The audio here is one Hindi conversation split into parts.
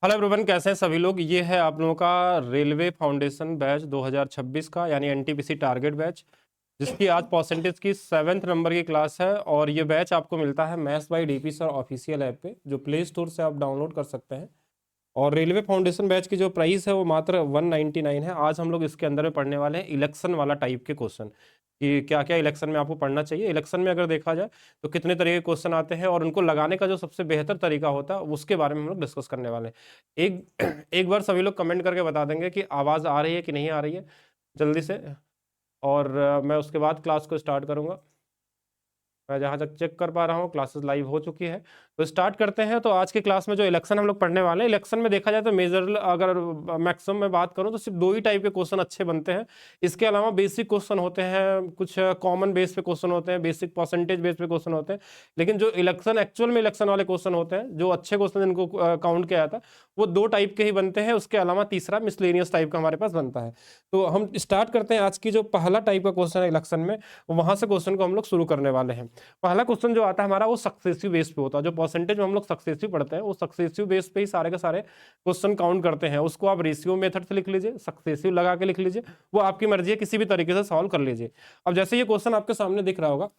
हेलो एवरीवन, कैसे हैं सभी लोग। ये है आप लोगों का रेलवे फाउंडेशन बैच 2026 का, यानी एनटीपीसी टारगेट बैच, जिसकी आज परसेंटेज की 7th नंबर की क्लास है। और ये बैच आपको मिलता है maths by DP sir official app पे, जो प्ले स्टोर से आप डाउनलोड कर सकते हैं। और रेलवे फाउंडेशन बैच की जो प्राइस है वो मात्र 199 है। आज हम लोग इसके अंदर में पढ़ने वाले हैं इलेक्शन वाला टाइप के क्वेश्चन, कि क्या क्या इलेक्शन में आपको पढ़ना चाहिए। इलेक्शन में अगर देखा जाए तो कितने तरह के क्वेश्चन आते हैं और उनको लगाने का जो सबसे बेहतर तरीका होता है उसके बारे में हम लोग डिस्कस करने वाले हैं। एक एक बार सभी लोग कमेंट करके बता देंगे कि आवाज़ आ रही है कि नहीं आ रही है, जल्दी से। और मैं उसके बाद क्लास को स्टार्ट करूँगा। मैं जहाँ तक चेक कर पा रहा हूँ क्लासेस लाइव हो चुकी है, तो स्टार्ट करते हैं। तो आज की क्लास में जो इलेक्शन हम लोग पढ़ने वाले हैं, इलेक्शन में देखा जाए तो मेजर अगर मैक्सिमम में बात करूँ तो सिर्फ दो ही टाइप के क्वेश्चन अच्छे बनते हैं। इसके अलावा बेसिक क्वेश्चन होते हैं, कुछ कॉमन बेस पे क्वेश्चन होते हैं, बेसिक परसेंटेज बेस पे क्वेश्चन होते हैं। लेकिन जो इलेक्शन एक्चुअल में इलेक्शन वाले क्वेश्चन होते हैं, जो अच्छे क्वेश्चन जिनको काउंट किया जाता है, वो दो टाइप के ही बनते हैं। उसके अलावा तीसरा मिसलेनियस टाइप का हमारे पास बनता है। तो हम स्टार्ट करते हैं। आज की जो पहला टाइप का क्वेश्चन है इलेक्शन में, वहां से क्वेश्चन को हम लोग शुरू करने वाले हैं। पहला क्वेश्चन जो आता है हमारा, वो सक्सेसिव बेस पे होता है। जो परसेंटेज में हम लोग सक्सेसिव पढ़ते हैं, वो सक्सेसिव बेस पे ही सारे के सारे क्वेश्चन काउंट करते हैं। उसको आप रेशियो मेथड से लिख लीजिए, सक्सेसिव लगा के लिख लीजिए, वो आपकी मर्जी है, किसी भी तरीके से सॉल्व कर लीजिए। अब जैसे ये क्वेश्चन आपके सामने दिख रहा होगा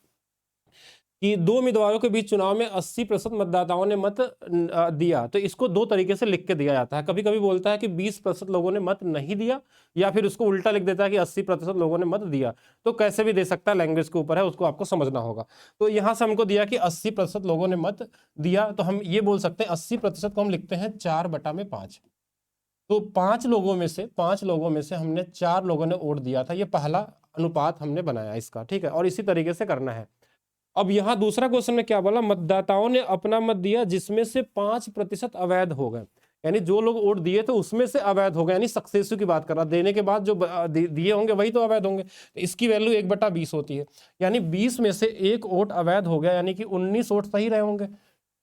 कि दो उम्मीदवारों के बीच चुनाव में 80% मतदाताओं ने मत दिया, तो इसको दो तरीके से लिख के दिया जाता है। कभी कभी बोलता है कि 20% लोगों ने मत नहीं दिया, या फिर उसको उल्टा लिख देता है कि 80% लोगों ने मत दिया। तो कैसे भी दे सकता है, लैंग्वेज के ऊपर है, उसको आपको समझना होगा। तो यहां से हमको दिया कि 80% लोगों ने मत दिया, तो हम ये बोल सकते हैं 80% को हम लिखते हैं 4/5। तो 5 लोगों में से हमने 4 लोगों ने वोट दिया था। ये पहला अनुपात हमने बनाया इसका, ठीक है। और इसी तरीके से करना है। अब यहां दूसरा क्वेश्चन में क्या बोला, मतदाताओं ने अपना मत दिया जिसमें से 5% अवैध हो गए। यानी जो लोग वोट दिए थे उसमें से अवैध हो गए, यानी सक्सेसिव की बात कर रहा, देने के बाद जो दिए होंगे वही तो अवैध होंगे। तो इसकी वैल्यू 1/20 होती है। यानी 20 में से एक वोट अवैध हो गया, यानी कि 19 वोट सही रहे होंगे।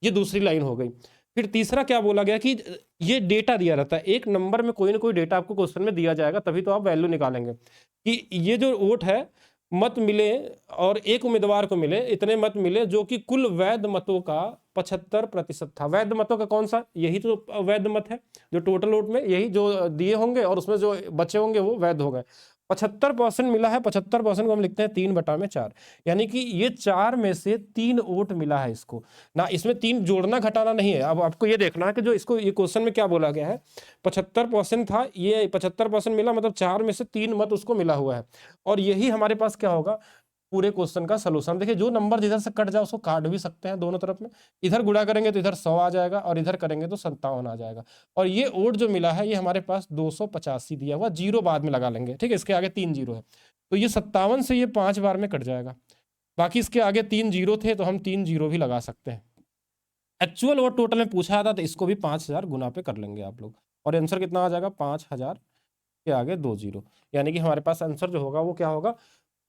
ये दूसरी लाइन हो गई। फिर तीसरा क्या बोला गया कि ये डेटा दिया रहता है, एक नंबर में कोई ना कोई डेटा आपको क्वेश्चन में दिया जाएगा, तभी तो आप वैल्यू निकालेंगे कि ये जो वोट है, मत मिले और एक उम्मीदवार को मिले, इतने मत मिले जो कि कुल वैध मतों का 75% था। वैध मतों का कौन सा, यही तो वैध मत है। जो टोटल वोट में यही जो दिए होंगे और उसमें जो बचे होंगे वो वैध हो गए। 75% मिला है, 75% को हम लिखते हैं 3/4। यानी कि ये 4 में से 3 वोट मिला है इसको ना। इसमें 3 जोड़ना घटाना नहीं है। अब आपको ये देखना है कि जो इसको ये क्वेश्चन में क्या बोला गया है, 75% था, ये 75% मिला, मतलब 4 में से 3 मत उसको मिला हुआ है। और यही हमारे पास क्या होगा, पूरे क्वेश्चन का सलूशन। देखिए, जो नंबर जिधर से कट जाए उसको काट भी सकते हैं दोनों तरफ में। इधर गुणा करेंगे तो इधर 100 आ जाएगा, और इधर करेंगे तो 57 आ जाएगा। और ये वोट जो मिला है, ये हमारे पास 285 दिया हुआ, जीरो बाद में लगा लेंगे, ठीक है। इसके आगे 3 जीरो है, तो ये 57 से ये 5 बार में कट जाएगा। बाकी इसके आगे 3 जीरो थे, तो हम 3 जीरो भी लगा सकते हैं। एक्चुअल वोट टोटल में पूछा था, तो इसको भी 5000 गुना पे कर लेंगे आप लोग, और आंसर कितना आ जाएगा, 5000 के आगे 2 जीरो। यानी कि हमारे पास आंसर जो होगा वो क्या होगा,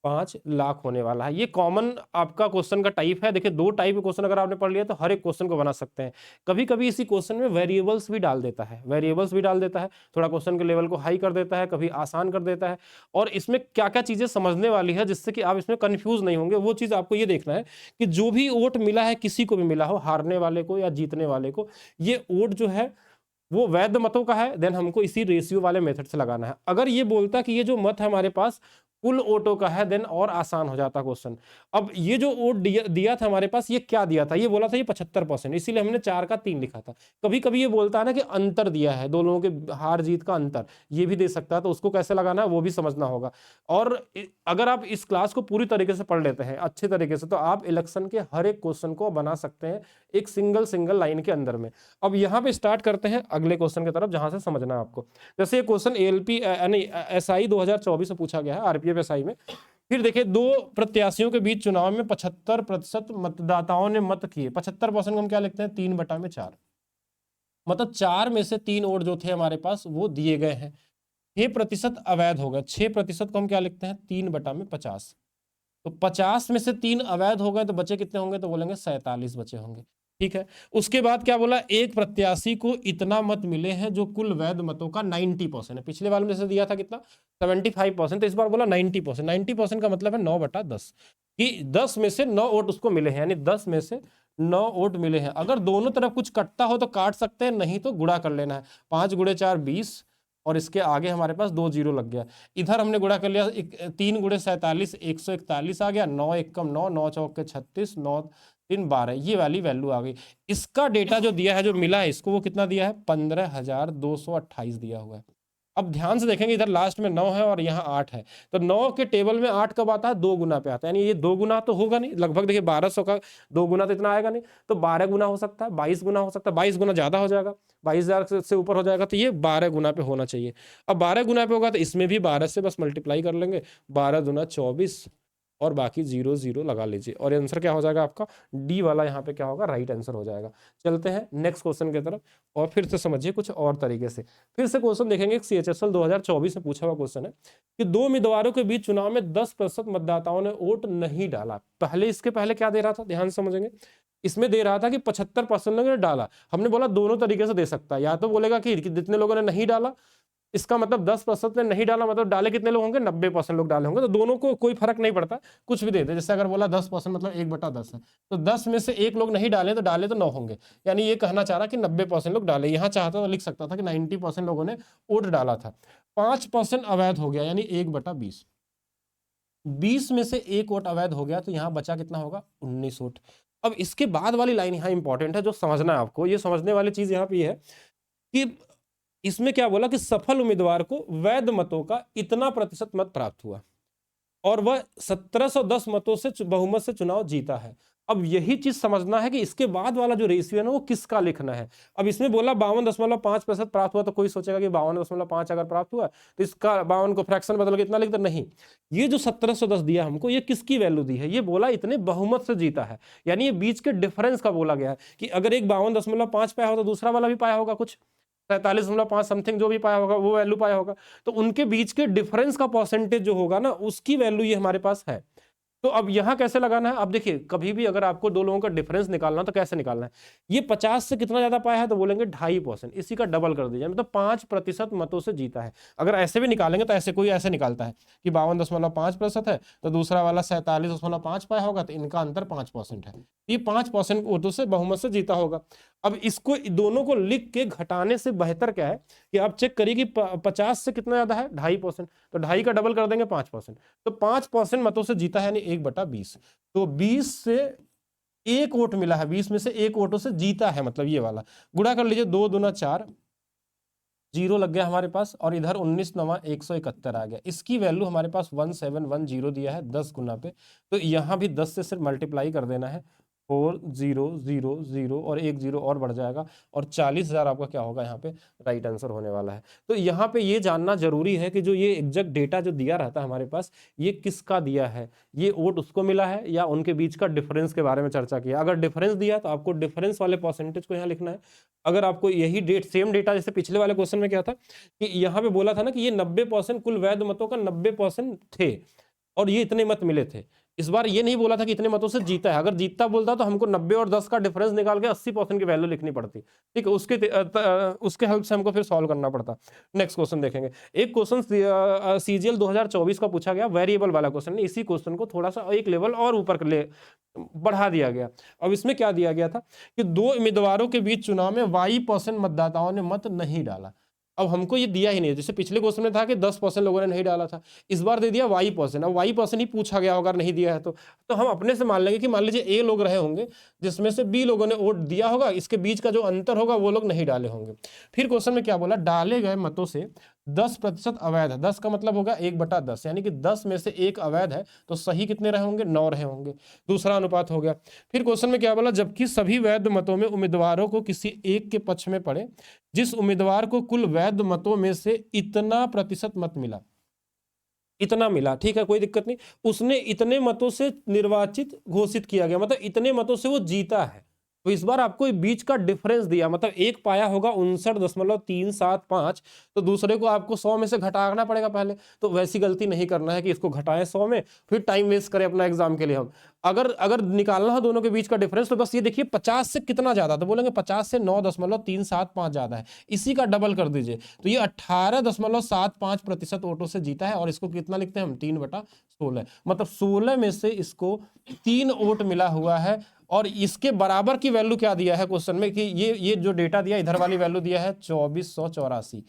5 लाख होने वाला है। ये कॉमन आपका क्वेश्चन का टाइप है। देखिए, दो टाइप के क्वेश्चन अगर आपने पढ़ लिया तो हर एक क्वेश्चन को बना सकते हैं। कभी कभी इसी क्वेश्चन में वेरिएबल्स भी डाल देता है, थोड़ा क्वेश्चन के लेवल को हाई कर देता है, कभी आसान कर देता है। और इसमें क्या क्या चीजें समझने वाली है जिससे कि आप इसमें कंफ्यूज नहीं होंगे, वो चीज आपको ये देखना है कि जो भी वोट मिला है, किसी को भी मिला हो, हारने वाले को या जीतने वाले को, ये वोट जो है वो वैध मतों का है। देन हमको इसी रेशियो वाले मेथड से लगाना है। अगर ये बोलता कि ये जो मत है हमारे पास कुल वोटों का है, देन और आसान हो जाता क्वेश्चन। अब ये जो वोट दिया था हमारे पास, ये क्या दिया था, ये बोला था ये 75%, इसीलिए हमने 4 का 3 लिखा था। कभी कभी ये बोलता है ना कि अंतर दिया है, दो लोगों के हार जीत का अंतर, ये भी दे सकता है, तो उसको कैसे लगाना है वो भी समझना होगा। और अगर आप इस क्लास को पूरी तरीके से पढ़ लेते हैं अच्छे तरीके से, तो आप इलेक्शन के हर एक क्वेश्चन को बना सकते हैं एक सिंगल लाइन के अंदर में। अब यहाँ पे स्टार्ट करते हैं अगले क्वेश्चन की तरफ, जहां से समझना है आपको। जैसे ये क्वेश्चन एएलपी यानी एसआई 2024 में पूछा गया है, आरपीएफ एसआई में। फिर देखिए, दो प्रत्याशियों के बीच चुनाव में 75% मतदाताओं ने मत किए। 75% को हम क्या लिखते हैं, 3/4। मतलब 4 में से 3 वोट जो थे हमारे पास वो दिए गए हैं। 6% अवैध हो गए। 6% को हम क्या लिखते हैं, 3/50। तो 50 में से 3 अवैध हो गए, तो बचे कितने होंगे, तो बोलेंगे 47 बचे होंगे, ठीक है। उसके बाद क्या बोला, एक प्रत्याशी को इतना मत मिले हैं जो कुल वैध मतों का 90% है। पिछले वाले में जैसे दिया था कितना, 75%, तो इस बार बोला 90%। 90% का मतलब है 9/10, कि 10 में से 9 वोट उसको मिले हैं, यानी 10 में से 9 वोट मिले हैं। अगर दोनों तरफ कुछ कटता हो तो काट सकते हैं, नहीं तो गुणा कर लेना है। 5 गुणे 4 20 और इसके आगे हमारे पास 2 जीरो लग गया। इधर हमने गुणा कर लिया, 3 गुणे 47 141 आ गया। 9 एकम 9, 9 चौक के 36, 9 3 12, ये वाली वैल्यू आ गई। इसका डेटा जो दिया है, जो मिला है इसको, वो कितना दिया है? 15,228 दिया हुआ है। अब ध्यान से देखेंगे, इधर लास्ट में 9 है और यहाँ 8 है, तो 9 के टेबल में 8 कब आता है? 2 गुना पे आता है, यानी ये 2 गुना तो होगा नहीं, लगभग देखिए 1200 का 2 गुना तो इतना आएगा नहीं, तो 12 गुना हो सकता है, 22 गुना हो सकता है। 22 गुना ज्यादा हो जाएगा, 22,000 से ऊपर हो जाएगा, तो ये 12 गुना पे होना चाहिए। अब 12 गुना पे होगा तो इसमें भी 12 से बस मल्टीप्लाई कर लेंगे, 12 दूना 24 और बाकी 0 0 लगा लीजिए, और आंसर क्या हो जाएगा आपका? डी वाला यहाँ पे क्या होगा? राइट आंसर हो जाएगा। चलते हैं नेक्स्ट क्वेश्चन की तरफ, और फिर से समझिए कुछ और तरीके से। फिर से क्वेश्चन देखेंगे, CHSL 2024 में पूछा हुआ क्वेश्चन है कि 2 उम्मीदवारों के बीच चुनाव में 10% मतदाताओं ने वोट नहीं डाला। पहले इसके पहले क्या दे रहा था? ध्यान से समझेंगे, इसमें दे रहा था कि 75% लोगों ने डाला। हमने बोला दोनों तरीके से दे सकता है, या तो बोलेगा कि जितने लोगों ने नहीं डाला, इसका मतलब 10% ने नहीं डाला, मतलब डाले कितने लोग होंगे? 90% लोग डाले होंगे। तो दोनों को कोई फर्क नहीं पड़ता, कुछ भी दे दे। जैसे अगर बोला 10% मतलब 1/10 है, तो 10 में से 1 लोग नहीं डाले तो डाले तो 9 होंगे, यानी ये कहना चाह रहा कि 90% लोग डाले। यहाँ चाहता तो लिख सकता था कि 90% लोगों ने वोट डाला था। 5% अवैध हो गया, यानी 1/20। 20 में से 1 वोट अवैध हो गया, तो यहाँ बचा कितना होगा? 19 वोट। अब इसके बाद वाली लाइन यहाँ इंपॉर्टेंट है, जो समझना है आपको। ये समझने वाली चीज यहाँ पे ये है कि इसमें क्या बोला कि सफल उम्मीदवार को वैध मतों का इतना प्रतिशत मत प्राप्त हुआ और वह 1710 मतों से बहुमत से चुनाव जीता है। अब यही चीज समझना है कि इसके बाद वाला जो रेशियो है ना, वो किसका लिखना है। अब इसमें बोला 52.5% प्राप्त हुआ, तो कोई सोचेगा कि 52.5 अगर प्राप्त हुआ तो इसका 52 को फ्रैक्शन बदल के इतना लिख दो। नहीं, ये जो 1710 दिया हमको, ये किसकी वैल्यू दी है? ये बोला इतने बहुमत से जीता है, यानी ये बीच के डिफरेंस का बोला गया है कि अगर एक 52.5 पाया हो तो दूसरा वाला भी पाया होगा, कुछ 43.5 समथिंग जो भी पाया होगा, वो वैल्यू पाया होगा, तो उनके बीच के डिफरेंस का परसेंटेज जो होगा ना, उसकी वैल्यू ये हमारे पास है। तो अब यहां कैसे लगाना है? अब देखिए, कभी भी अगर आपको दो लोगों का डिफरेंस निकालना तो कैसे निकालना है? ये 50 से कितना ज्यादा पाया है, तो बोलेंगे 2.5%, इसी का डबल कर दीजिए, मतलब 5% मतों से जीता है। अगर ऐसे भी निकालेंगे तो ऐसे कोई ऐसे निकालता है कि 52.5% है, तो दूसरा वाला 47.5 पाया होगा, तो इनका अंतर 5% है, ये 5% वोटों से बहुमत से जीता होगा। अब इसको दोनों को लिख के घटाने से बेहतर क्या है कि आप चेक करिए कि 50 से कितना ज्यादा है? 2.5%, तो 2.5 का डबल कर देंगे 5%, तो 5% मतों से जीता है, यानी 1/20। तो 20 से 1 वोट मिला है, 20 में से 1 वोटों से जीता है, मतलब ये वाला। गुणा कर लीजिए, 2 दूना 4, 0 लग गया हमारे पास, और इधर 19 9 171 आ गया। इसकी वैल्यू हमारे पास 1710 दिया है 10 गुना पे, तो यहाँ भी 10 से सिर्फ मल्टीप्लाई कर देना है, 4 0 0 0 और 1 0 और बढ़ जाएगा, और 40,000 आपका क्या होगा यहाँ पे? राइट आंसर होने वाला है। तो यहाँ पे ये जानना जरूरी है कि जो ये एग्जैक्ट डेटा जो दिया रहता है हमारे पास, ये किसका दिया है, ये वोट उसको मिला है या उनके बीच का डिफरेंस के बारे में चर्चा किया। अगर डिफरेंस दिया तो आपको डिफरेंस वाले परसेंटेज को यहाँ लिखना है। अगर आपको यही सेम डेटा जैसे पिछले वाले क्वेश्चन में क्या था कि यहाँ पे बोला था ना कि ये 90% कुल वैध मतों का 90% थे और ये इतने मत मिले थे। इस बार ये नहीं बोला था कि इतने मतों से जीता है। अगर जीतता बोलता तो हमको 90 और 10 का डिफरेंस निकाल के 80% की वैल्यू लिखनी पड़ती, ठीक है। उसके हेल्प से हमको फिर सॉल्व करना पड़ता। नेक्स्ट क्वेश्चन देखेंगे। एक क्वेश्चन CGL 2024 का पूछा गया, वेरिएबल वाला क्वेश्चन है। इसी क्वेश्चन को थोड़ा सा एक लेवल और ऊपर ले बढ़ा दिया गया। अब इसमें क्या दिया गया था कि 2 उम्मीदवारों के बीच चुनाव में Y% मतदाताओं ने मत नहीं डाला। अब हमको ये दिया ही नहीं, जैसे पिछले क्वेश्चन में था कि 10% लोगों ने नहीं डाला था, इस बार दे दिया Y%। अब Y% ही पूछा गया होगा, नहीं दिया है तो हम अपने से मान लेंगे कि मान लीजिए A लोग रहे होंगे जिसमें से B लोगों ने वोट दिया होगा, इसके बीच का जो अंतर होगा वो लोग नहीं डाले होंगे। फिर क्वेश्चन में क्या बोला, डाले गए मतों से 10% अवैध है। 10 का मतलब होगा 1/10, यानी कि 10 में से 1 अवैध है, तो सही कितने रहे होंगे? 9 रहे होंगे। दूसरा अनुपात हो गया। फिर क्वेश्चन में क्या बोला, जबकि सभी वैध मतों में उम्मीदवारों को किसी एक के पक्ष में पड़े, जिस उम्मीदवार को कुल वैध मतों में से इतना प्रतिशत मत मिला, इतना मिला, ठीक है, कोई दिक्कत नहीं, उसने इतने मतों से निर्वाचित घोषित किया गया, मतलब इतने मतों से वो जीता है। तो इस बार आपको बीच का डिफरेंस दिया, मतलब एक पाया होगा 59.375, तो दूसरे को आपको 100 में से घटाना पड़ेगा पहले। तो वैसी गलती नहीं करना है कि इसको घटाएं 100 में फिर टाइम वेस्ट करें अपना एग्जाम के लिए। हम अगर निकालना हो दोनों के बीच का डिफरेंस, तो बस ये देखिए 50 से कितना ज्यादा, तो बोलेंगे 50 से 9.375 ज्यादा है, इसी का डबल कर दीजिए, तो ये 18.75% वोटों से जीता है। और इसको कितना लिखते हैं हम? 3/16, मतलब 16 में से इसको 3 वोट मिला हुआ है और इसके बराबर की वैल्यू क्या दिया है क्वेश्चन में कि ये जो डेटा दिया इधर वाली वैल्यू दिया है 2484।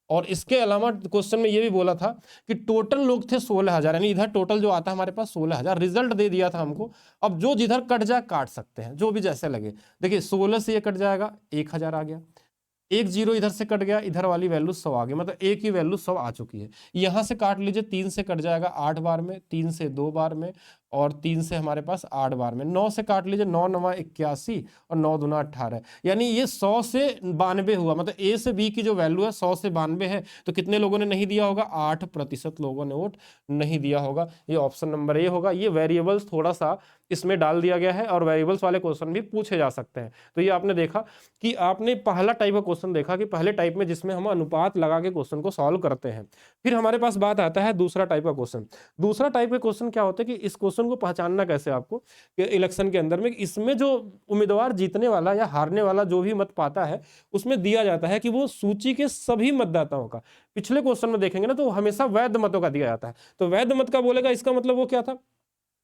और इसके अलावा क्वेश्चन में ये भी बोला था कि टोटल लोग थे 16,000, यानी इधर टोटल जो आता है हमारे पास 16,000, रिजल्ट दे दिया था हमको। अब जो जिधर कट जाए काट सकते हैं, जो भी जैसे लगे। देखिए 16 से ये कट जाएगा 1,000 आ गया, एक जीरो इधर से कट गया, इधर वाली वैल्यू 100 आ गई, मतलब एक ही वैल्यू 100 आ चुकी है। यहां से काट लीजिए, 3 से कट जाएगा 8 बार में, 3 से 2 बार में, और 3 से हमारे पास 8 बार में। 9 से काट लीजिए, 9 9 81 और 9 दूना 18, यानी ये 100 से 92 हुआ। मतलब ए से बी की जो वैल्यू है 100 से 92 है। तो कितने लोगों ने नहीं दिया होगा? 8% लोगों ने वोट नहीं दिया होगा। ये ऑप्शन नंबर ए होगा। ये वेरिएबल्स थोड़ा सा इसमें डाल दिया गया है और वेरिएबल्स वाले क्वेश्चन भी पूछे जा सकते हैं। तो ये आपने देखा कि आपने पहला टाइप का क्वेश्चन देखा कि पहले टाइप में जिसमें हम अनुपात लगा के क्वेश्चन को सॉल्व करते हैं। फिर हमारे पास बात आता है दूसरा टाइप का क्वेश्चन। दूसरा टाइप का क्वेश्चन क्या होता है कि इस क्वेश्चन को पहचानना कैसे आपको कि इलेक्शन के अंदर में, इसमें जो उम्मीदवार जीतने वाला या हारने वाला जो भी मत पाता है उसमें दिया जाता है कि वो सूची के सभी मतदाताओं का। पिछले क्वेश्चन में देखेंगे ना तो हमेशा वैध मतों का दिया जाता है। तो वैध मत का बोलेगा, इसका मतलब वो क्या था?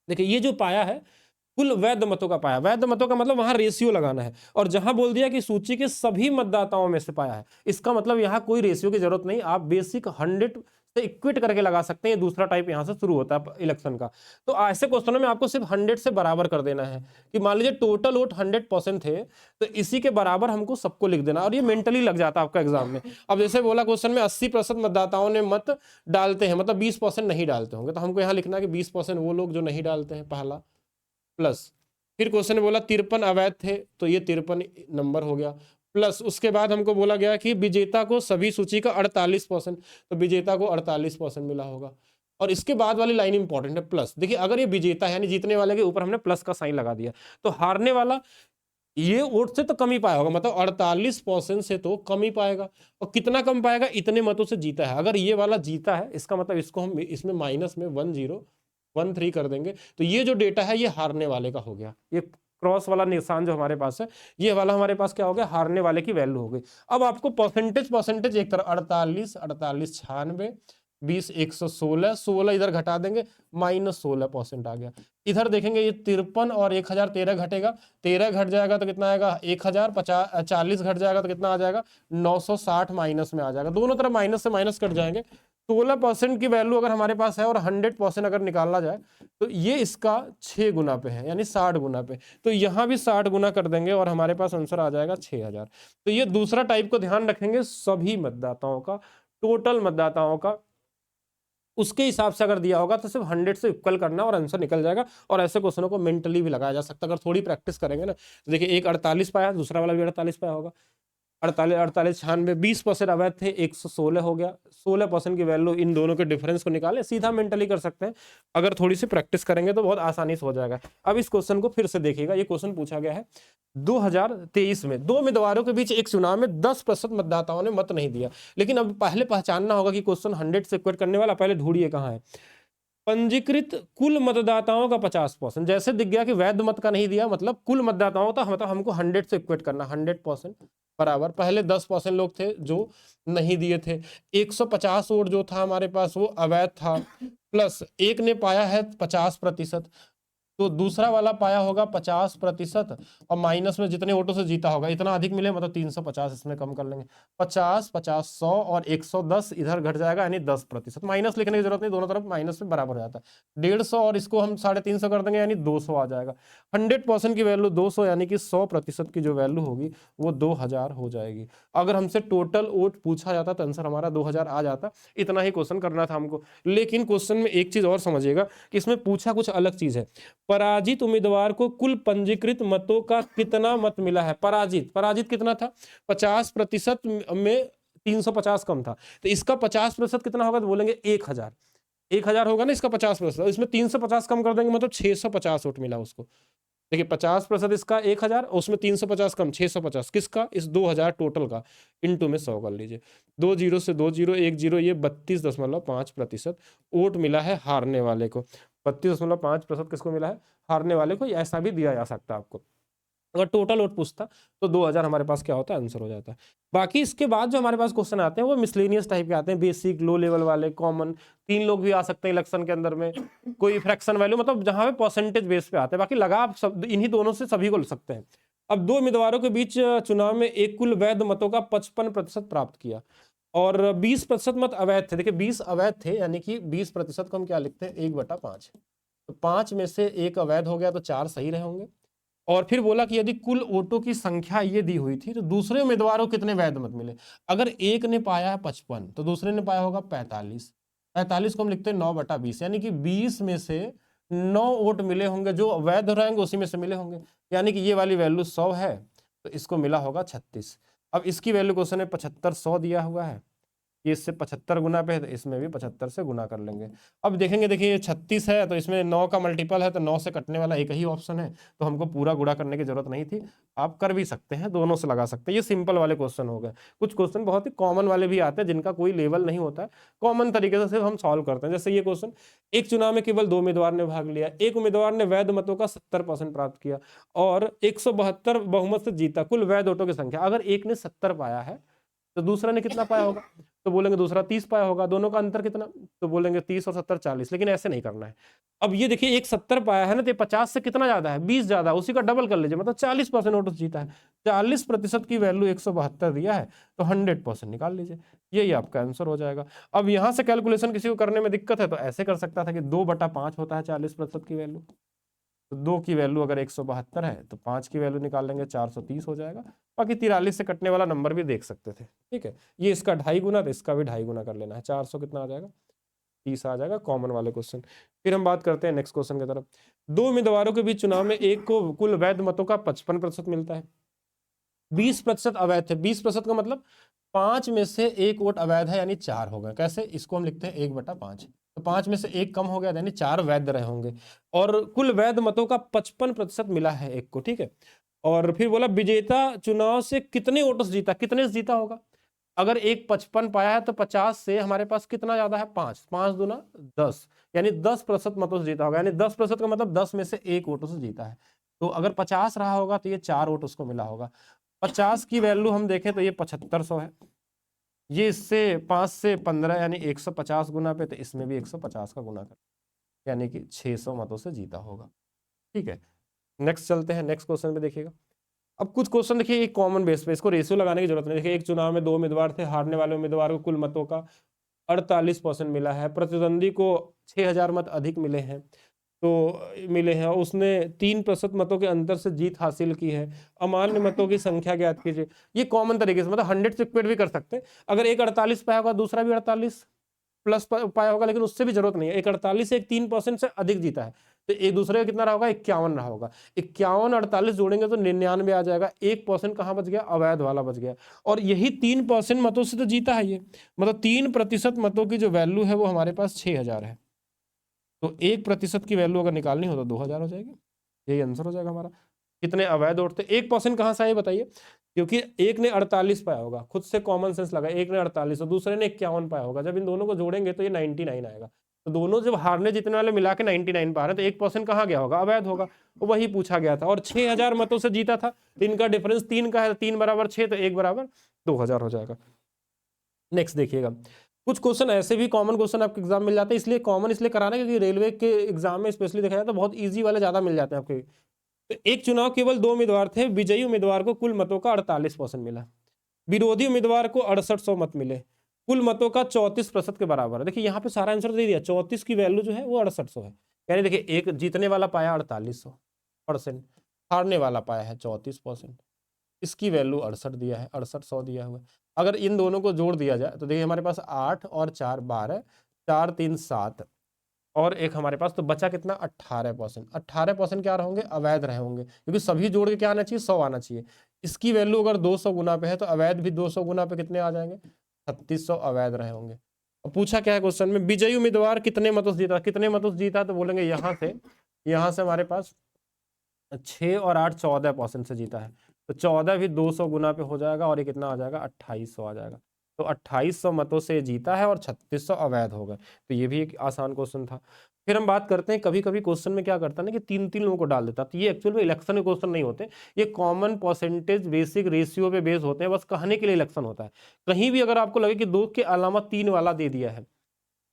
देखिए ये जो पाया है कुल वैध मतों का पाया, वैध मतों का मतलब वहां रेशियो लगाना है। और जहां बोल दिया कि सूची के सभी मतदाताओं में से पाया है, इसका मतलब यहां कोई रेशियो की जरूरत नहीं, आप बेसिक 100 से इक्विट करके लगा सकते हैं। दूसरा टाइप यहां से शुरू होता है इलेक्शन का। तो ऐसे क्वेश्चनों में आपको सिर्फ 100 से बराबर कर देना है कि मान लीजिए टोटल वोट 100% थे तो इसी के बराबर हमको सबको लिख देना, और ये मेंटली लग जाता है आपका एग्जाम में। अब जैसे बोला क्वेश्चन में 80% मतदाताओं ने मत डालते हैं, मतलब 20% नहीं डालते होंगे, तो हमको यहाँ लिखना है कि 20% वो लोग जो नहीं डालते हैं, पहला प्लस। फिर क्वेश्चन ने बोला 53 अवैध थे, तो ये 53 नंबर हो गया, प्लस उसके बाद हमको बोला गया कि विजेता को सभी सूची का 48%, तो विजेता को 48% मिला होगा। और इसके बाद वाली लाइन इंपॉर्टेंट है, प्लस। देखिए अगर ये विजेता है यानी जीतने वाले के ऊपर हमने प्लस का साइन लगा दिया, तो हारने वाला ये वोट से तो कम ही पाया होगा, मतलब 48% से तो कम ही पाएगा। और कितना कम पाएगा? इतने मतों से जीता है। अगर ये वाला जीता है इसका मतलब इसको हम इसमें माइनस में 1013 कर देंगे, तो ये जो डेटा है ये हारने वाले का हो गया। ये क्रॉस वाला निशान जो हमारे पास है ये वाला हमारे पास क्या हो गया? हारने वाले की वैल्यू हो गई। अब आपको परसेंटेज एक तरह 48 48 96 20 116 16 इधर घटा देंगे, -16% आ गया। इधर देखेंगे ये 53 और 1000 13 घटेगा, 13 घट जाएगा तो कितना आएगा? 40 घट जाएगा तो कितना आ जाएगा? 960 माइनस में आ जाएगा। दोनों तरफ माइनस से माइनस कट जाएंगे। 16% की वैल्यू अगर हमारे पास है और 100% अगर निकालना जाए तो ये इसका 6 गुना पे है, यानी 60 गुना पे। तो यहां भी 60 गुना कर देंगे और हमारे पास आंसर आ जाएगा 6000। तो ये दूसरा टाइप को ध्यान रखेंगे, सभी मतदाताओं का, टोटल मतदाताओं का, उसके हिसाब से अगर दिया होगा तो सिर्फ 100 से इक्वल करना और आंसर निकल जाएगा। और ऐसे क्वेश्चनों को मेंटली भी लगाया जा सकता है अगर थोड़ी प्रैक्टिस करेंगे ना। तो देखिए एक 48 पाया, दूसरा वाला भी 48 पाया होगा। 48 48 96 20% अवैध थे, 116 हो गया। 16% की वैल्यू, इन दोनों के डिफरेंस को निकाले, सीधा मेंटली कर सकते हैं। अगर थोड़ी सी प्रैक्टिस करेंगे तो बहुत आसानी से हो जाएगा। अब इस क्वेश्चन को फिर से देखिएगा। ये क्वेश्चन पूछा गया है 2023 में, दो उम्मीदवारों के बीच एक चुनाव में 10% मतदाताओं ने मत नहीं दिया। लेकिन अब पहले पहचानना होगा कि क्वेश्चन 100 से इक्वेट करने वाला, पहले ढूंढिए कहाँ है। पंजीकृत कुल मतदाताओं का 50%, जैसे दिख गया कि वैध मत का नहीं दिया, मतलब कुल मतदाताओं का, मतलब हमको 100 से इक्वेट करना। 100% बराबर पहले 10% लोग थे जो नहीं दिए थे, 150 वोट जो था हमारे पास वो अवैध था, प्लस एक ने पाया है 50%, तो दूसरा वाला पाया होगा 50%, और माइनस में जितने वोटों से जीता होगा इतना अधिक मिले, मतलब 350 इसमें कम कर लेंगे। 50 50 100 और 110 इधर घट जाएगा, यानी 10%। माइनस लिखने की जरूरत नहीं, दोनों तरफ माइनस में बराबर हो जाता है। 150 और इसको हम 350 कर देंगे, यानी 200 आ जाएगा। 100% की वैल्यू 200, यानी कि 100% की जो वैल्यू होगी वो 2000 हो जाएगी। अगर हमसे टोटल वोट पूछा जाता तो आंसर हमारा 2000 आ जाता। इतना ही क्वेश्चन करना था हमको। लेकिन क्वेश्चन में एक चीज और समझिएगा कि इसमें पूछा कुछ अलग चीज है। पराजित उम्मीदवार को कुल पंजीकृत मतों का कितना मत मिला है? पराजित कितना था? 50% में 350 कम था, तो इसका 50% कितना होगा? तो बोलेंगे 1000। 1000 होगा ना इसका 50%, इसमें 350 कम कर देंगे, मतलब 650 वोट मिला उसको। देखिए 50% इसका 1000, उसमें 350 कम 650, किसका? इस 2000 टोटल का, इनटू में 100 कर लीजिए। 2 जीरो से 2 जीरो 1 जीरो, ये 32.5% वोट मिला है हारने वाले को। 32.5% किसको मिला है? हारने वाले को। ऐसा भी दिया जा सकता है आपको। अगर टोटल वोट पूछता तो 2000 हमारे पास क्या होता है, आंसर हो जाता है। बाकी इसके बाद जो हमारे पास क्वेश्चन आते हैं वो मिसलेनियस टाइप के आते हैं, बेसिक, लो लेवल वाले, कॉमन। 3 लोग भी आ सकते हैं इलेक्शन के अंदर में, कोई फ्रैक्शन वैल्यू, मतलब जहां पे परसेंटेज बेस पे आते हैं। बाकी लगा आप सब इन्हीं दोनों से सभी को ले सकते हैं। अब 2 उम्मीदवारों के बीच चुनाव में एक कुल वैध मतों का 55% प्राप्त किया और 20% मत अवैध थे। देखिए 20 अवैध थे, यानी कि 20% को हम क्या लिखते हैं, 1/5। तो 5 में से 1 अवैध हो गया तो 4 सही रहे होंगे। और फिर बोला कि यदि कुल वोटों की संख्या ये दी हुई थी तो दूसरे उम्मीदवारों को कितने वैध मत मिले। अगर एक ने पाया है 55 तो दूसरे ने पाया होगा 45। 45 को हम लिखते हैं 9/20, यानी कि 20 में से 9 वोट मिले होंगे, जो वैध रहेंगे उसी में से मिले होंगे। यानी कि ये वाली वैल्यू 100 है तो इसको मिला होगा 36। अब इसकी वैल्यू क्वेश्चन में 75 100 दिया हुआ है, ये इससे 75 गुना पे है तो इसमें भी 75 से गुना कर लेंगे। अब देखेंगे, देखिए ये 36 है तो इसमें 9 का मल्टीपल है तो 9 से कटने वाला एक ही ऑप्शन है, तो हमको पूरा गुणा करने की जरूरत नहीं थी। आप कर भी सकते हैं, दोनों से लगा सकते हैं। ये सिंपल वाले क्वेश्चन हो गए। कुछ क्वेश्चन बहुत ही कॉमन वाले भी आते हैं जिनका कोई लेवल नहीं होता है, कॉमन तरीके से सिर्फ हम सॉल्व करते हैं। जैसे ये क्वेश्चन, एक चुनाव में केवल 2 उम्मीदवार ने भाग लिया, एक उम्मीदवार ने वैध मतों का 70% प्राप्त किया और 172 बहुमत से जीता। कुल वैध वोटों की संख्या, अगर एक ने 70 पाया है तो दूसरा ने कितना पाया होगा, तो बोलेंगे दूसरा 30 पाया होगा। दोनों का अंतर कितना, तो बोलेंगे 30 और 70 40। लेकिन ऐसे नहीं करना है। अब ये देखिए एक 70 पाया है ना, तो 50 से कितना ज्यादा है, 20 ज्यादा, उसी का डबल कर लीजिए, मतलब 40% वोट जीता है। 40% की वैल्यू 172 दिया है तो 100% निकाल लीजिए, यही आपका आंसर हो जाएगा। अब यहां से कैलकुलेशन किसी को करने में दिक्कत है तो ऐसे कर सकता था कि 2/5 होता है 40% की वैल्यू। तो 2 की वैल्यू अगर 172 है तो 5 की वैल्यू निकाल लेंगे, 430 हो जाएगा। बाकी 43 से कटने वाला नंबर भी देख सकते थे, ठीक है। ये इसका 2.5 गुना तो इसका भी 2.5 गुना कर लेना है, 400 कितना आ जाएगा, 30 आ जाएगा, कॉमन वाले क्वेश्चन। फिर हम बात करते हैं नेक्स्ट क्वेश्चन की तरफ। 2 उम्मीदवारों के बीच चुनाव में एक को कुल वैध मतों का 55% मिलता है, 20% अवैध थे। 20% का मतलब 5 में से 1 वोट अवैध है, यानी 4 हो गए। कैसे, इसको हम लिखते हैं 1/5। तो 5 में से 1 कम हो गया यानी 4 वैध रहे होंगे और कुल वैध मतों का 55% मिला है एक को, ठीक है। और फिर बोला विजेता चुनाव से कितने वोटों से जीता, कितने से जीता होगा। अगर एक 55 पाया है तो 50 से हमारे पास कितना ज्यादा है, 5, 5 दूना 10, यानी 10% मतों से जीता होगा। यानी 10% का मतलब 10 में से 1 वोटों से जीता है। तो अगर 50 रहा होगा तो ये 4 वोट उसको मिला होगा। 50 की वैल्यू हम देखें तो ये 7500 है। ये इससे 5 से 15 यानी 150 गुना पे, तो इसमें भी 150 का गुना कर, यानी कि 600 मतों से जीता होगा, ठीक है। नेक्स्ट चलते हैं, नेक्स्ट क्वेश्चन पे देखिएगा। अब कुछ क्वेश्चन देखिए एक कॉमन बेस पे, इसको रेशियो लगाने की जरूरत नहीं। देखिए एक चुनाव में 2 उम्मीदवार थे, हारने वाले उम्मीदवार को कुल मतों का 48% मिला है, प्रतिद्वंदी को 6000 मत अधिक मिले हैं, तो मिले हैं, उसने 3% मतों के अंतर से जीत हासिल की है। अमान्य मतों की संख्या ज्ञात कीजिए। ये कॉमन तरीके से, मतलब 100 से इक्वेट भी कर सकते हैं। अगर एक 48 पाया होगा दूसरा भी 48 प्लस पाया होगा, लेकिन उससे भी जरूरत नहीं है। एक 48 से एक 3% से अधिक जीता है तो एक दूसरे का कितना रहा होगा, 51 रहा होगा। 51 48 जोड़ेंगे तो 99 आ जाएगा। 1% कहाँ बच गया, अवैध वाला बच गया। और यही 3% मतों से तो जीता है ये, मतलब 3% मतों की जो वैल्यू है वो हमारे पास 6000 है। तो 1% की वैल्यू अगर निकालनी हो तो 2000 हो जाएगी, यही आंसर हो जाएगा हमारा। कितने अवैध वोट थे, 1% कहाँ से आए बताइए, क्योंकि एक ने 48 पाया होगा, खुद से कॉमन सेंस लगा, एक ने 48 और दूसरे ने 51 पाया होगा। जब इन दोनों को जोड़ेंगे तो ये 99 आएगा। तो दोनों जब हारने जीतने वाले मिला के 99 पा रहे हैं तो 1% कहाँ गया होगा, अवैध होगा। वही पूछा गया था और 6000 मतों से जीता था। तो इनका डिफरेंस 3 का है, 3 बराबर 6 तो 1 बराबर 2000 हो जाएगा। नेक्स्ट देखिएगा, कुछ क्वेश्चन ऐसे भी कॉमन क्वेश्चन आपके एग्जाम मिल जाते हैं, इसलिए कॉमन इसलिए कराना क्योंकि रेलवे के एग्जाम में स्पेशली देखा जाए तो बहुत इजी वाले ज्यादा मिल जाते हैं आपके। तो एक चुनाव केवल 2 उम्मीदवार थे, विजयी उम्मीदवार को कुल मतों का 48% मिला, विरोधी उम्मीदवार को 6800 मत मिले, कुल मतों का 34% के बराबर है। देखिए यहाँ पे सारा आंसर दे दिया, 34 की वैल्यू जो है वो 6800 है। यानी देखिए एक जीतने वाला पाया 4800%, हारने वाला पाया है 34%, इसकी वैल्यू 68 दिया है, 6800 दिया हुआ है। अगर इन दोनों को जोड़ दिया जाए तो देखिए हमारे पास 8 और 4 12, 4 3 7 और एक हमारे पास तो बचा कितना 18%। 18% क्या रहे होंगे, अवैध रहे होंगे, क्योंकि सभी जोड़ के क्या आना चाहिए, 100 आना चाहिए। इसकी वैल्यू अगर 200 गुना पे है तो अवैध भी 200 गुना पे कितने आ जाएंगे, 3600 अवैध रहे होंगे। और पूछा क्या है क्वेश्चन में, विजयी उम्मीदवार कितने मतों से जीता, कितने मतों से जीता, तो बोलेंगे यहाँ से हमारे पास 6 और 8 14% से जीता है। तो 14 भी 200 गुना पे हो जाएगा और ये कितना आ जाएगा, 2800 आ जाएगा। तो 2800 मतों से जीता है और 3600 अवैध हो गए। तो ये भी एक आसान क्वेश्चन था। फिर हम बात करते हैं, कभी कभी क्वेश्चन में क्या करता है ना कि तीन तीन लोगों को डाल देता है, तो ये एक्चुअल में इलेक्शन के क्वेश्चन नहीं होते, ये कॉमन परसेंटेज बेसिक रेशियो पे बेस होते हैं, बस कहने के लिए इलेक्शन होता है। कहीं भी अगर आपको लगे कि दो के अलावा तीन वाला दे दिया है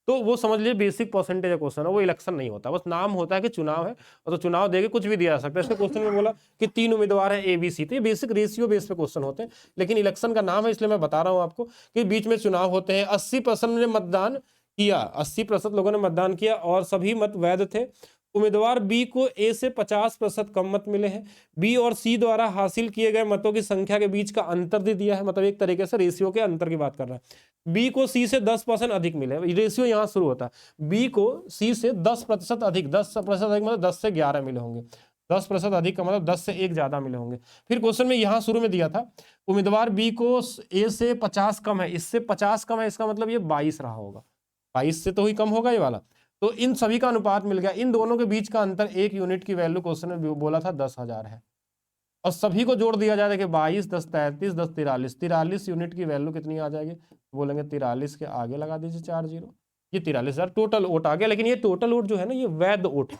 तो वो समझ लीजिए बेसिक परसेंटेज का क्वेश्चन है, वो इलेक्शन नहीं होता, बस नाम होता है कि चुनाव है, और तो चुनाव देके कुछ भी दिया जा सकता है। इसके क्वेश्चन में बोला कि तीन उम्मीदवार है ABC, तो ये बेसिक रेशियो बेस पे क्वेश्चन होते हैं, लेकिन इलेक्शन का नाम है इसलिए मैं बता रहा हूं आपको कि बीच में चुनाव होते हैं। 80% ने मतदान किया, 80% लोगों ने मतदान किया और सभी मत वैध थे। उम्मीदवार बी को ए से 50% कम मत मिले हैं। बी और सी द्वारा हासिल किए गए मतों की संख्या के बीच का अंतर दे दिया है, मतलब एक तरीके से रेशियो के अंतर की बात कर रहा है। बी को सी से 10% अधिक मिले, रेशियो यहां शुरू होता है, बी को सी से 10% अधिक, 10% अधिक मतलब 10 से 11 मिले होंगे, 10% अधिक का मतलब 10 से 1 ज्यादा मिले होंगे। फिर क्वेश्चन में यहां शुरू में दिया था उम्मीदवार बी को ए से 50 कम है, इससे 50 कम है, इसका मतलब ये 22 रहा होगा, 22 से तो ही कम होगा ये वाला। तो इन सभी का अनुपात मिल गया, इन दोनों के बीच का अंतर 1 यूनिट की वैल्यू क्वेश्चन में बोला था 10,000 है, और सभी को जोड़ दिया जाए, देखिए 22, 10, 33, 10, 43, 43 यूनिट की वैल्यू कितनी आ जाएगी, बोलेंगे 43 के आगे लगा दीजिए 4 जीरो, ये 43,000 टोटल वोट आ गया। लेकिन ये टोटल वोट जो है ना ये वैध वोट।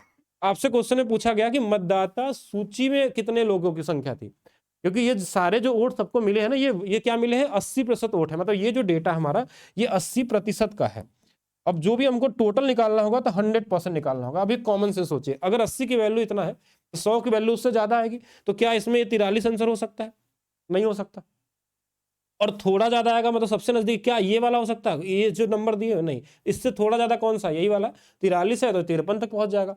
आपसे क्वेश्चन में पूछा गया कि मतदाता सूची में कितने लोगों की संख्या थी, क्योंकि ये सारे जो वोट सबको मिले हैं ना, ये क्या मिले हैं, 80% वोट है, मतलब ये जो डेटा हमारा ये 80% का है। अब जो भी हमको टोटल निकालना होगा तो 100% निकालना होगा। अभी कॉमन से सोचिए, अगर 80 की वैल्यू इतना है तो 100 की वैल्यू उससे ज्यादा आएगी, तो क्या इसमें 43 आंसर हो सकता है? नहीं हो सकता। और थोड़ा ज्यादा आएगा मतलब सबसे नजदीक क्या ये वाला हो सकता है, ये जो नंबर दिए नहीं, इससे थोड़ा ज्यादा कौन सा, यही वाला 43 है तो 53 तक पहुंच जाएगा।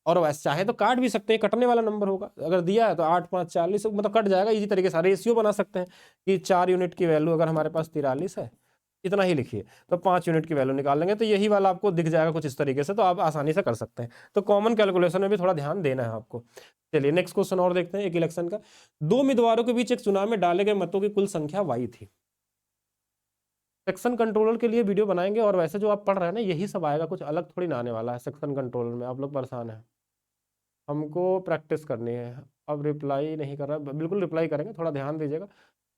और वैसे चाहे तो काट भी सकते हैं, कटने वाला नंबर होगा, अगर दिया है तो 8 5 40 मतलब कट जाएगा, इजी तरीके से रेशियो बना सकते हैं कि 4 यूनिट की वैल्यू अगर हमारे पास 43 है, इतना ही लिखिए, तो 5 यूनिट की वैल्यू निकाल लेंगे तो यही वाला आपको दिख जाएगा कुछ इस तरीके से, तो आप आसानी से कर सकते हैं। तो कॉमन कैलकुलेशन में भी थोड़ा ध्यान देना है आपको। चलिए नेक्स्ट क्वेश्चन और देखते हैं, एक इलेक्शन का। दो उम्मीदवारों के बीच एक चुनाव में डाले गए मतों की कुल संख्या y थी। सेक्शन कंट्रोलर के लिए वीडियो बनाएंगे, और वैसे जो आप पढ़ रहे हैं ना यही सब आएगा, कुछ अलग थोड़ी ना आने वाला है सेक्शन कंट्रोलर में, आप लोग परेशान है, हमको प्रैक्टिस करनी है। अब रिप्लाई नहीं कर रहा, बिल्कुल रिप्लाई करेंगे, थोड़ा ध्यान दीजिएगा।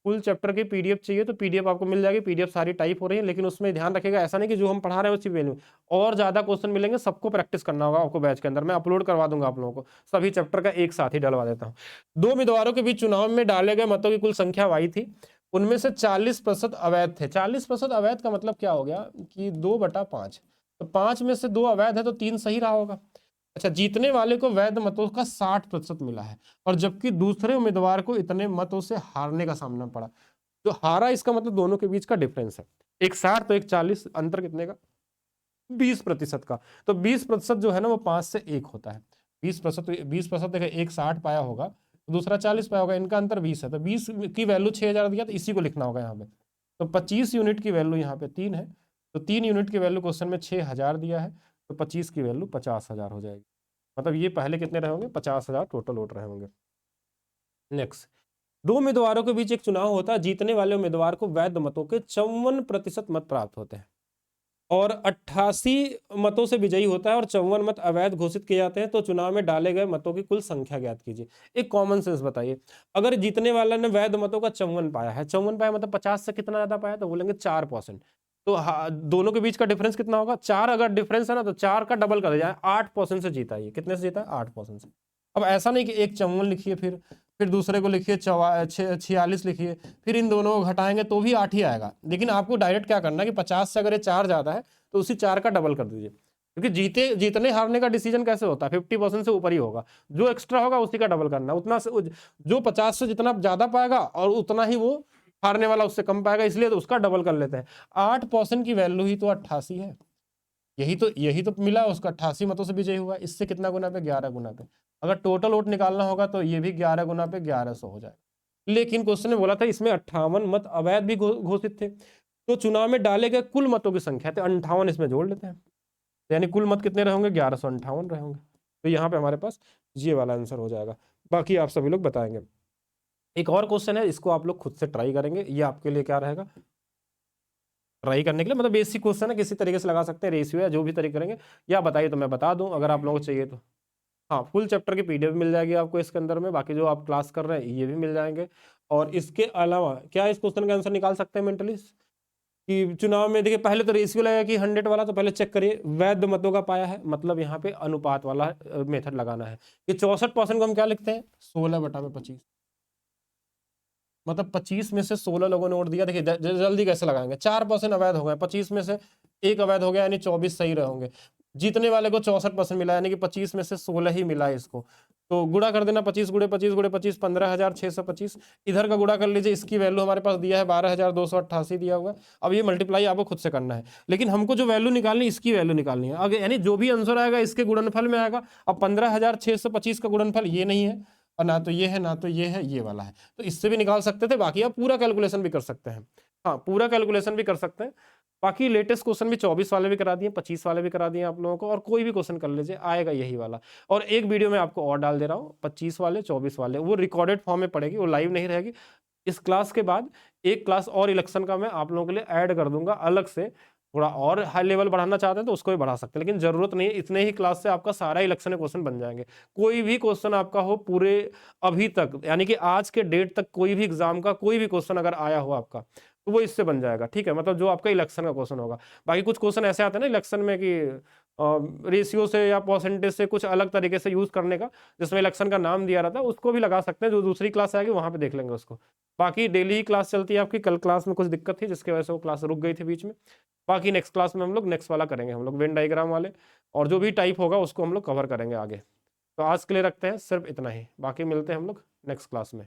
फुल चैप्टर की पीडीएफ चाहिए तो पीडीएफ आपको मिल जाएगी, पीडीएफ सारी टाइप हो रही है, लेकिन उसमें ध्यान रखिएगा ऐसा नहीं कि जो हम पढ़ा रहे हैं उसी वैल्यू और ज्यादा क्वेश्चन मिलेंगे, सबको प्रैक्टिस करना होगा आपको बैच के अंदर। मैं अपलोड करवा दूंगा आप लोगों को, सभी चैप्टर का एक साथ ही डलवा देता हूँ। दो उम्मीदवारों के बीच चुनाव में डाले गए मतों की कुल संख्या y थी, उनमें से 40% अवैध थे। 40% अवैध का मतलब क्या हो गया कि 2/5, तो 5 में से 2 अवैध है तो 3 सही रहा होगा। अच्छा, जीतने वाले को वैध मतों का 60% मिला है, और जबकि दूसरे उम्मीदवार को इतने मतों से हारने का सामना पड़ा। जो हारा इसका मतलब दोनों के बीच का डिफरेंस है, एक 60 तो एक 40, अंतर कितने का, 20% का। तो 20% जो है ना वो 5 से 1 होता है। 20% देखिए, एक 60 पाया होगा दूसरा 40 पाया होगा, इनका अंतर 20 है, तो 20 की वैल्यू 6000 दिया, तो इसी को लिखना होगा यहाँ पे। तो 25 यूनिट की वैल्यू यहाँ पे 3 है, तो 3 यूनिट की वैल्यू क्वेश्चन में 6000 दिया है, तो 25 की वैल्यू 50,000 हो जाएगी। मतलब ये पहले कितने रहे होंगे, 50,000 टोटल वोट रहे होंगे। नेक्स्ट, दो उम्मीदवारों के बीच एक चुनाव होता है, जीतने वाले उम्मीदवार को वैध मतों के 54% मत प्राप्त होते हैं, और 88 मतों से विजयी होता है, और 54 मत अवैध घोषित किए जाते हैं। तो चुनाव में डाले गए मतों की कुल संख्या ज्ञात कीजिए। एक कॉमन सेंस बताइए, अगर जीतने वाले ने वैध मतों का 54 पाया है, 54 पाया मतलब 50 से कितना ज्यादा पाया, तो बोलेंगे 4%। तो दोनों के बीच का डिफरेंस कितना होगा, 4 अगर डिफरेंस है ना तो 4 का डबल कर दिया जाए, 8% से जीता है। ये कितने से जीता है, 8% से। अब ऐसा नहीं कि एक 54 लिखिए, फिर दूसरे को लिखिए 46 लिखिए, फिर इन दोनों को घटाएंगे तो भी 8 ही आएगा। लेकिन आपको डायरेक्ट क्या करना है कि 50 से अगर ये 4 ज्यादा है तो उसी 4 का डबल कर दीजिए, क्योंकि जीतने हारने का डिसीजन कैसे होता है, 50% से ऊपर ही होगा, जो एक्स्ट्रा होगा उसी का डबल करना, उतना से जो 50 से जितना ज्यादा पाएगा और उतना ही वो हारने वाला उससे कम पाएगा, इसलिए तो उसका डबल कर लेते हैं। 8% की वैल्यू ही तो 88 है, यही तो मिला उसका, 88 मतों से विजयी हुआ। इससे कितना गुना पे, 11 गुना पे। अगर टोटल वोट निकालना होगा तो ये भी 11 गुना पे 1100 हो जाएगा। लेकिन क्वेश्चन ने बोला था इसमें 58 मत अवैध भी घोषित थे, तो चुनाव में डाले गए कुल मतों की संख्या थे 58, इसमें जोड़ लेते हैं, यानी कुल मत कितने रहे होंगे, 1158 रहे होंगे। तो यहाँ पे हमारे पास ये वाला आंसर हो जाएगा, बाकी आप सभी लोग बताएंगे। एक और क्वेश्चन है, इसको आप लोग खुद से ट्राई करेंगे, ये आपके लिए क्या रहेगा, ट्राई करने के लिए, मतलब बेसिक क्वेश्चन है, किसी तरीके से लगा सकते हैं, रेशियो या जो भी तरीके करेंगे, या बताइए तो मैं बता दूं अगर आप लोगों को चाहिए तो। हाँ, फुल चैप्टर की पीडीएफ मिल जाएगी आपको इसके अंदर में, बाकी जो आप क्लास कर रहे हैं ये भी मिल जाएंगे। और इसके अलावा क्या इस क्वेश्चन का आंसर निकाल सकते हैं मेंटली, कि चुनाव में देखिए पहले तो रेशियो लगेगा कि 100 वाला, तो पहले चेक करिए वैध मतों का पाया है, मतलब यहाँ पे अनुपात वाला मेथड लगाना है। कि 64% को हम क्या लिखते हैं, 16/25, मतलब 25 में से 16 लोगों ने वोट दिया। देखिए जल्दी कैसे लगाएंगे, 4% अवैध हो गए, 25 में से एक अवैध हो गया, यानी 24 सही रहेंगे। जीतने वाले को 64% मिला, यानी कि 25 में से 16 ही मिला है इसको। तो गुणा कर देना, 25 गुणे 25 गुणे 25, 15,625। इधर का गुणा कर लीजिए, इसकी वैल्यू हमारे पास दिया है 12,288 दिया हुआ है। अब ये मल्टीप्लाई आपको खुद से करना है, लेकिन हमको जो वैल्यू निकालनी है इसकी वैल्यू निकालनी है आगे, यानी जो भी आंसर आएगा इसके गुणनफल में आएगा। अब 15,625 का गुणनफल ये नहीं है, और ना तो ये है ना तो ये है, ये वाला है। तो इससे भी निकाल सकते थे, बाकी आप पूरा कैलकुलेशन भी कर सकते हैं। हाँ, पूरा कैलकुलेशन भी कर सकते हैं। बाकी लेटेस्ट क्वेश्चन भी 24 वाले भी करा दिए, 25 वाले भी करा दिए आप लोगों को, और कोई भी क्वेश्चन कर लीजिए आएगा यही वाला। और एक वीडियो में आपको और डाल दे रहा हूँ, 25 वाले 24 वाले, वो रिकॉर्डेड फॉर्म में पड़ेगी, वो लाइव नहीं रहेगी। इस क्लास के बाद एक क्लास और इलेक्शन का मैं आप लोगों के लिए ऐड कर दूंगा अलग से। थोड़ा और हाई लेवल बढ़ाना चाहते हैं तो उसको भी बढ़ा सकते हैं, लेकिन जरूरत नहीं है, इतने ही क्लास से आपका सारा इलेक्शन क्वेश्चन बन जाएंगे। कोई भी क्वेश्चन आपका हो पूरे अभी तक, यानी कि आज के डेट तक कोई भी एग्जाम का कोई भी क्वेश्चन अगर आया हो आपका, तो वो इससे बन जाएगा, ठीक है। मतलब जो आपका इलेक्शन का क्वेश्चन होगा। बाकी कुछ क्वेश्चन ऐसे आते हैं ना इलेक्शन में कि रेशियो से या परसेंटेज से कुछ अलग तरीके से यूज करने का, जिसमें इलेक्शन का नाम दिया रहता है, उसको भी लगा सकते हैं। जो दूसरी क्लास आएगी वहां पे देख लेंगे उसको। बाकी डेली ही क्लास चलती है आपकी, कल क्लास में कुछ दिक्कत थी जिसकी वजह से वो क्लास रुक गई थी बीच में। बाकी नेक्स्ट क्लास में हम लोग नेक्स्ट वाला करेंगे, हम लोग वेन डायग्राम वाले, और जो भी टाइप होगा उसको हम लोग कवर करेंगे आगे। तो आज के लिए रखते हैं सिर्फ इतना ही, बाकी मिलते हैं हम लोग नेक्स्ट क्लास में।